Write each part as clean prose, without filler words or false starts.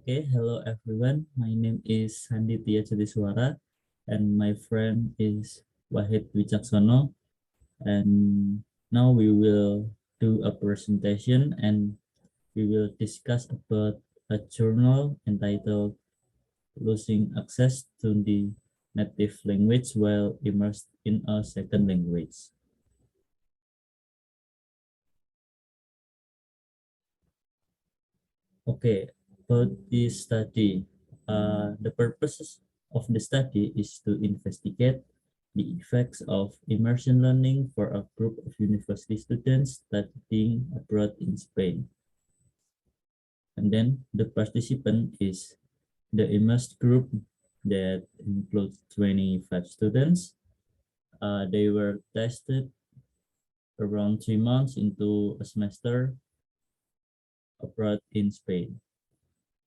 Okay, hello everyone. My name is Sanditya Swara, and my friend is Wahid Wicaksono. And now we will do a presentation and we will discuss about a journal entitled Losing Access to the Native Language While Immersed in a Second Language. Okay, about this study, the purposes of the study is to investigate the effects of immersion learning for a group of university students studying abroad in Spain. And then the participant is the immersed group that includes 25 students. They were tested around 3 months into a semester abroad in Spain.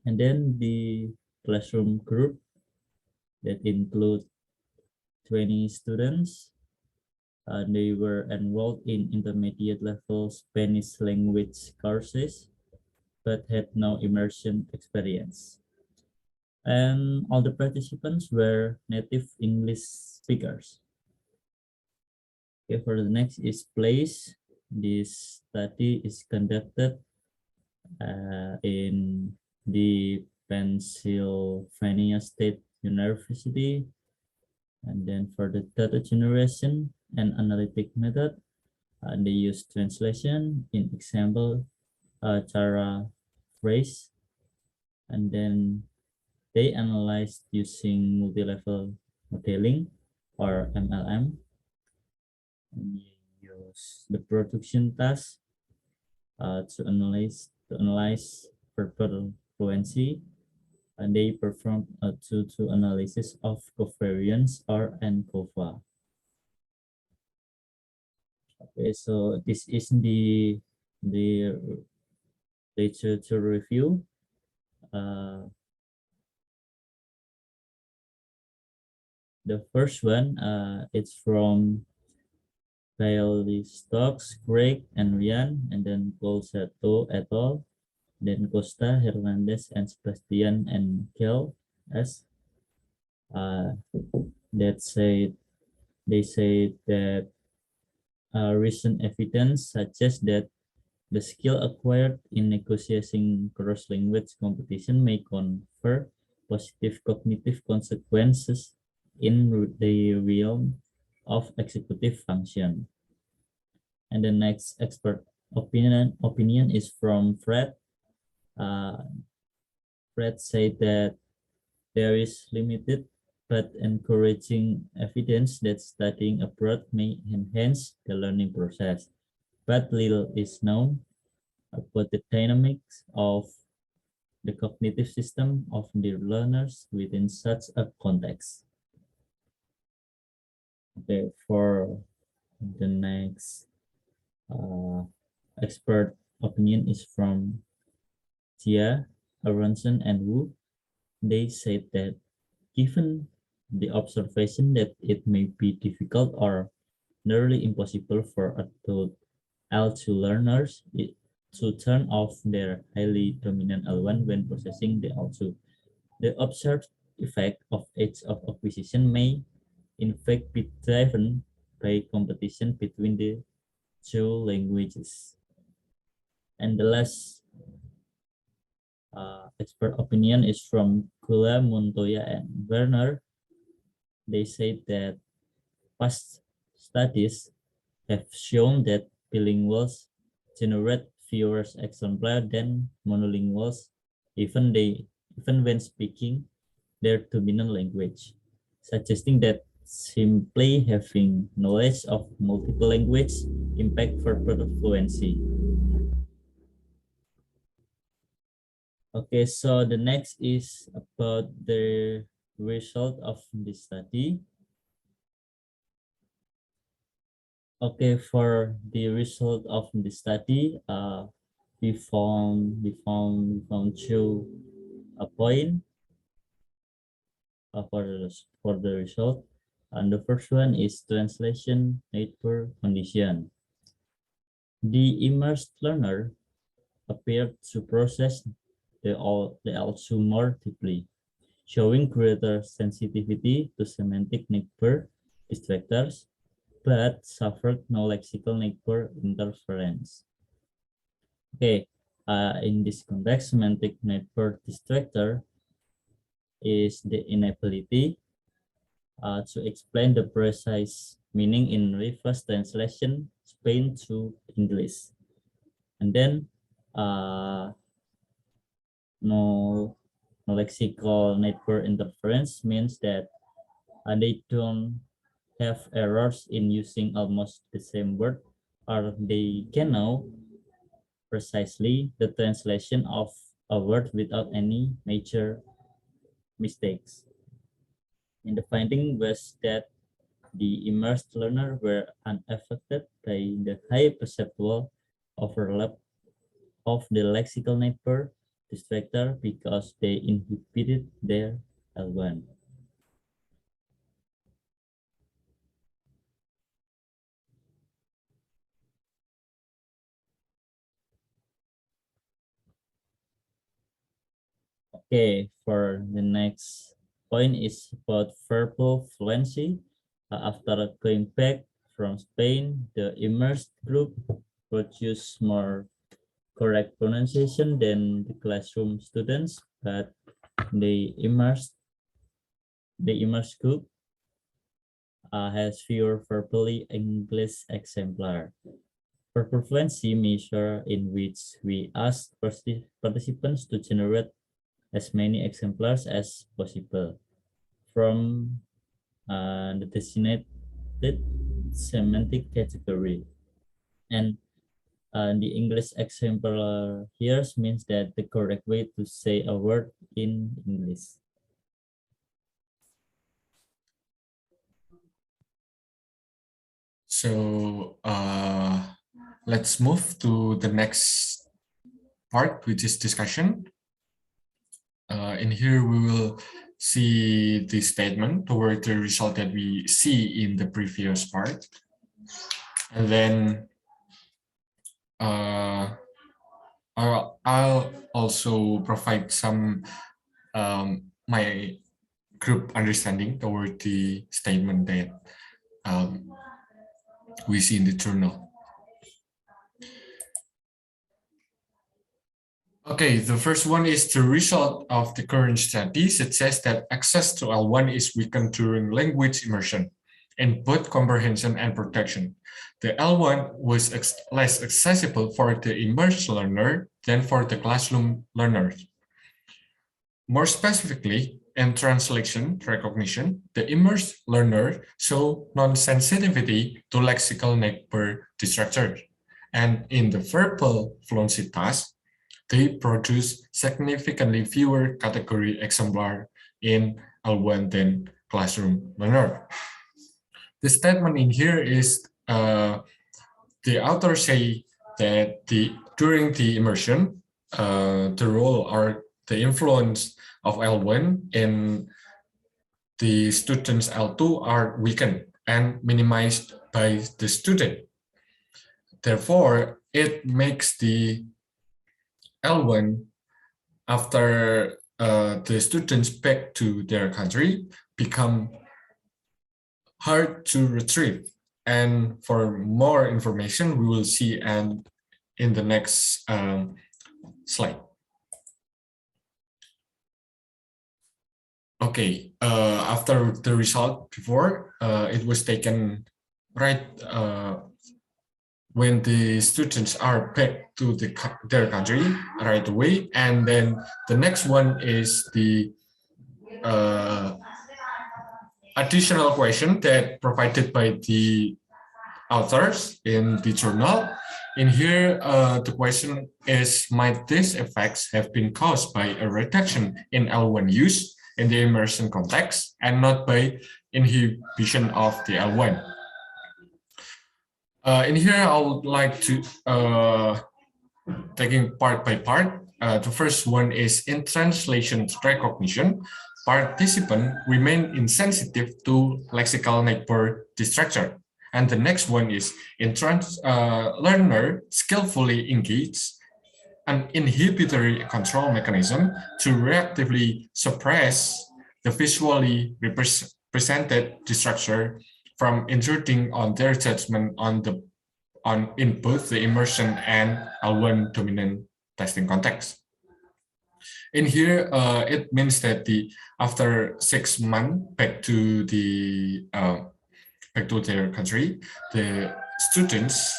And then the classroom group that include 20 students. They were enrolled in intermediate level Spanish language courses, but had no immersion experience. And all the participants were native English speakers. Okay, for the next is place. This study is conducted in the Pennsylvania State University. And then for the data generation and analytic method, they use translation in example Chara phrase, and then they analyzed using multi-level modeling or MLM, and use the production task to analyze verbal fluency, and they performed a 2-2 analysis of covariance or ANCOVA. Okay, so this is the literature review. The first one, it's from Bailey Stokes, Craig, and Ryan, and then Colsetto et al. Then Costa, Hernandez, and Sebastian and Kel S. That said, they say that recent evidence suggests that the skill acquired in negotiating cross-language competition may confer positive cognitive consequences in the realm of executive function. And the next expert opinion is from Fred. Fred said that there is limited but encouraging evidence that studying abroad may enhance the learning process, but little is known about the dynamics of the cognitive system of the learners within such a context. Okay, for the next expert opinion is from Tia, Aronson, and Wu. They said that given the observation that it may be difficult or nearly impossible for adult L2 learners to turn off their highly dominant L1 when processing the L2, the observed effect of age of acquisition may in fact be driven by competition between the two languages. And the last expert opinion is from Gula, Montoya, and Werner. They say that past studies have shown that bilinguals generate fewer exemplars than monolinguals, even when speaking their dominant language, suggesting that simply having knowledge of multiple languages impact further fluency. Okay, so the next is about the result of this study. Okay, for the result of the study, we found two point for the result, and the first one is translation nature condition. The immersed learner appeared to process they also more deeply, showing greater sensitivity to semantic neighbor distractors, but suffered no lexical neighbor interference. Okay, in this context, semantic neighbor distractor is the inability to explain the precise meaning in reverse translation Spain to English. And then no, no lexical neighbor interference means that they don't have errors in using almost the same word, or they can know precisely the translation of a word without any major mistakes. And the finding was that the immersed learner were unaffected by the high perceptual overlap of the lexical neighbor distractor because they inhibited their L1. Okay, for the next point is about verbal fluency. After going back from Spain, the immersed group produced more correct pronunciation than the classroom students, but the immersed group has fewer verbally English exemplar. Verbal fluency measure in which we ask participants to generate as many exemplars as possible from the designated semantic category. And the English exemplar here means that the correct way to say a word in English. So let's move to the next part, which is discussion. In here, we will see the statement toward the result that we see in the previous part. And then I'll also provide some my group understanding toward the statement that we see in the journal. Okay, the first one is the result of the current study suggests that access to L1 is weakened during language immersion in both comprehension and protection. The L1 was less accessible for the immersed learner than for the classroom learners. More specifically, in translation recognition, the immersed learner show non-sensitivity to lexical neighbor distractors. And in the verbal fluency task, they produce significantly fewer category exemplar in L1 than classroom learner. The statement in here is the author say that during the immersion, the role or the influence of L1 in the students L2 are weakened and minimized by the student. Therefore, it makes the L1 after the students back to their country become hard to retrieve. And for more information, we will see in the next slide. Okay, after the result before, it was taken right when the students are back to their country right away. And then the next one is the additional question that provided by the authors in the journal. In here, the question is, might these effects have been caused by a reduction in L1 use in the immersion context and not by inhibition of the L1? In here, I would like to taking part by part. The first one is in translation recognition. Participants remain insensitive to lexical neighbor distractor. And the next one is in learner skillfully engaged an inhibitory control mechanism to reactively suppress the visually represented structure from intruding on their judgment in both the immersion and L1 dominant testing context. In here, it means that after 6 months back to their country, the students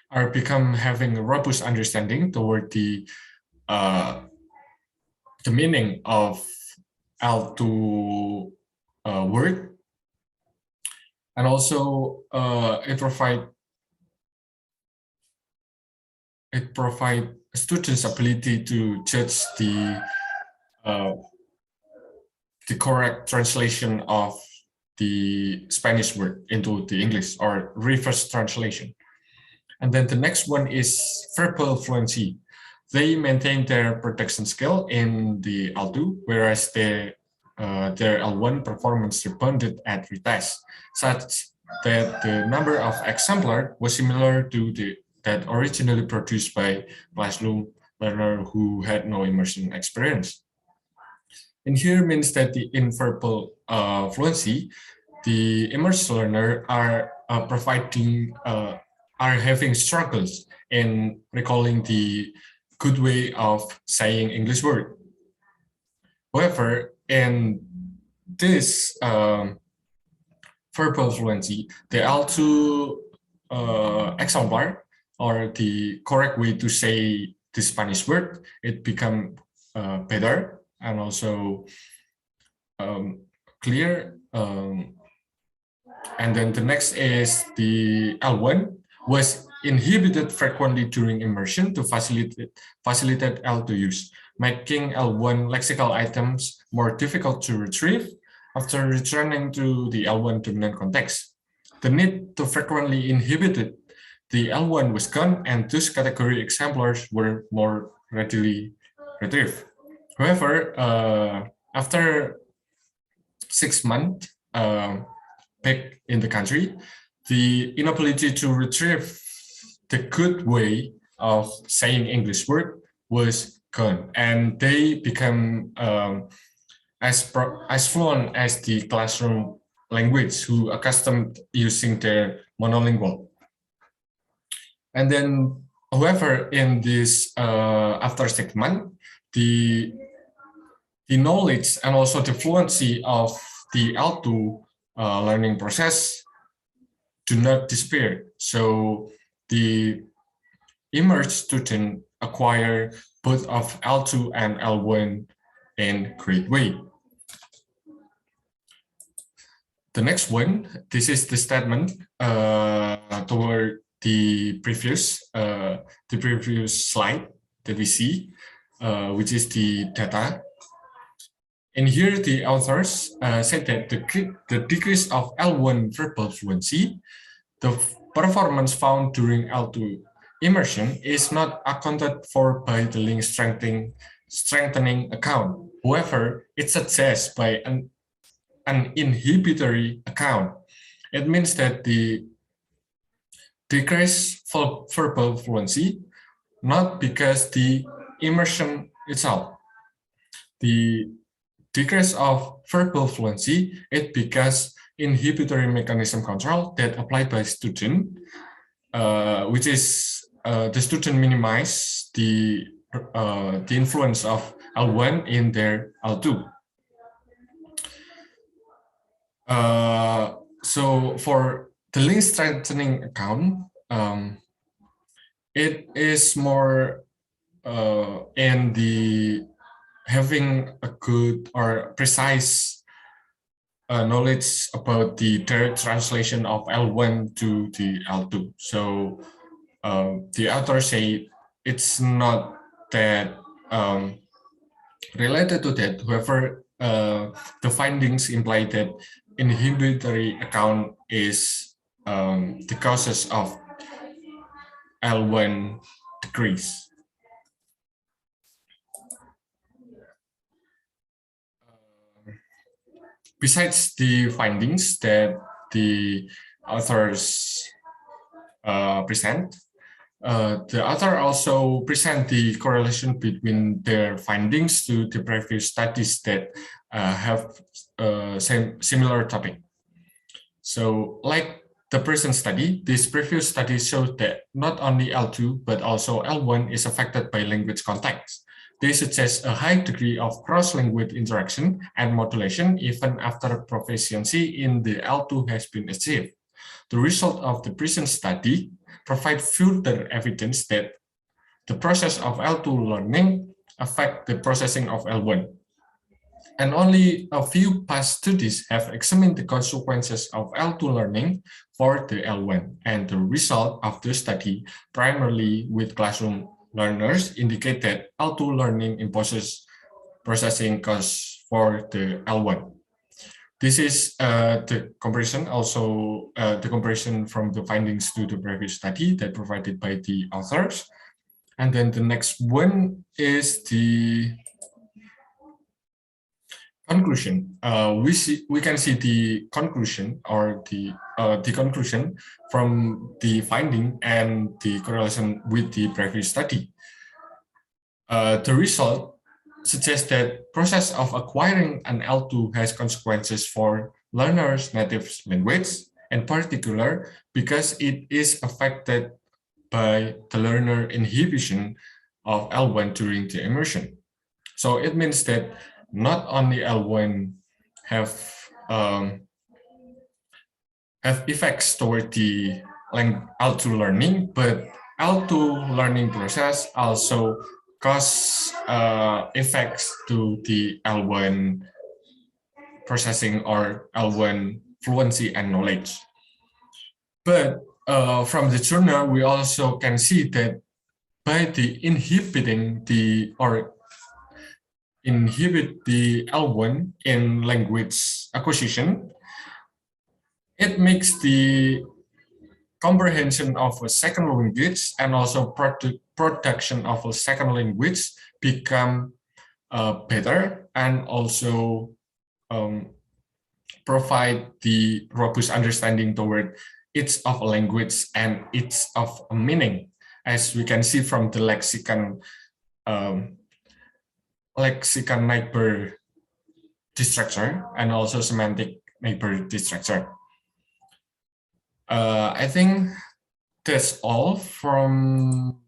are having a robust understanding toward the meaning of L2 word, and also it provide students ability to judge the correct translation of the Spanish word into the English, or reverse translation. And then the next one is verbal fluency. They maintain their protection skill in the L2, whereas their L1 performance rebounded at retest, such that the number of exemplars was similar to that originally produced by classroom learner who had no immersion experience. And here means that in verbal fluency, the immersed learner are having struggles in recalling the good way of saying English word. However, in this verbal fluency, the L2 exemplar, or the correct way to say the Spanish word, it become better and also clear. And then the next is the L1 was inhibited frequently during immersion to facilitate L2 use, making L1 lexical items more difficult to retrieve after returning to the L1 dominant context. The need to frequently inhibit the L1 was gone, and those category exemplars were more readily retrieved. However, after 6 months back in the country, the inability to retrieve the good way of saying English word was gone, and they become as fluent as the classroom language, who accustomed using their monolingual. And then, however, in this after 6 months, the knowledge and also the fluency of the L2 learning process do not disappear. So the immersed student acquire both of L2 and L1 in great way. The next one, this is the statement toward the previous slide that we see, which is the data. And here the authors said that the decrease of L1 verbal fluency, the performance found during L2 immersion, is not accounted for by the link strengthening account. However, it's assessed by an inhibitory account. It means that the decrease for verbal fluency, not because the immersion itself. The decrease of verbal fluency is because inhibitory mechanism control that applied by student, which is the student minimize the influence of L1 in their L2. So for the link strengthening account, it is more in the having a good or precise knowledge about the direct translation of L1 to the L2. So the authors say it's not that related to that. However, the findings imply that inhibitory account is the causes of L1 decrease. Besides the findings that the authors present, The author also present the correlation between their findings to the previous studies that have similar topic. So like the present study, this previous study showed that not only L2 but also L1 is affected by language context. They suggest a high degree of cross-language interaction and modulation even after proficiency in the L2 has been achieved. The result of the present study provide further evidence that the process of L2 learning affect the processing of L1. And only a few past studies have examined the consequences of L2 learning for the L1, and the result of the study, primarily with classroom learners, indicate that L2 learning imposes processing costs for the L1. This is the comparison, also the comparison from the findings to the previous study that provided by the authors. And then the next one is the conclusion. We can see the conclusion or the conclusion from the finding and the correlation with the previous study. The result suggests that process of acquiring an L2 has consequences for learners' native language, in particular because it is affected by the learner inhibition of L1 during the immersion. So it means that not only L1 have effects toward the L2 learning, but L2 learning process also cause effects to the L1 processing or L1 fluency and knowledge. But from the journal, we also can see that by the inhibit the L1 in language acquisition, it makes the comprehension of a second language and also production of a second language become better, and also provide the robust understanding toward each of a language and each of a meaning, as we can see from the lexicon neighbor structure and also semantic neighbor structure. I think that's all from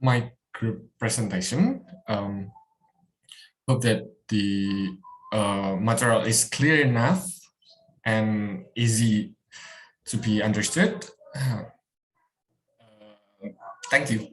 my group presentation. Hope that the material is clear enough and easy to be understood. Thank you.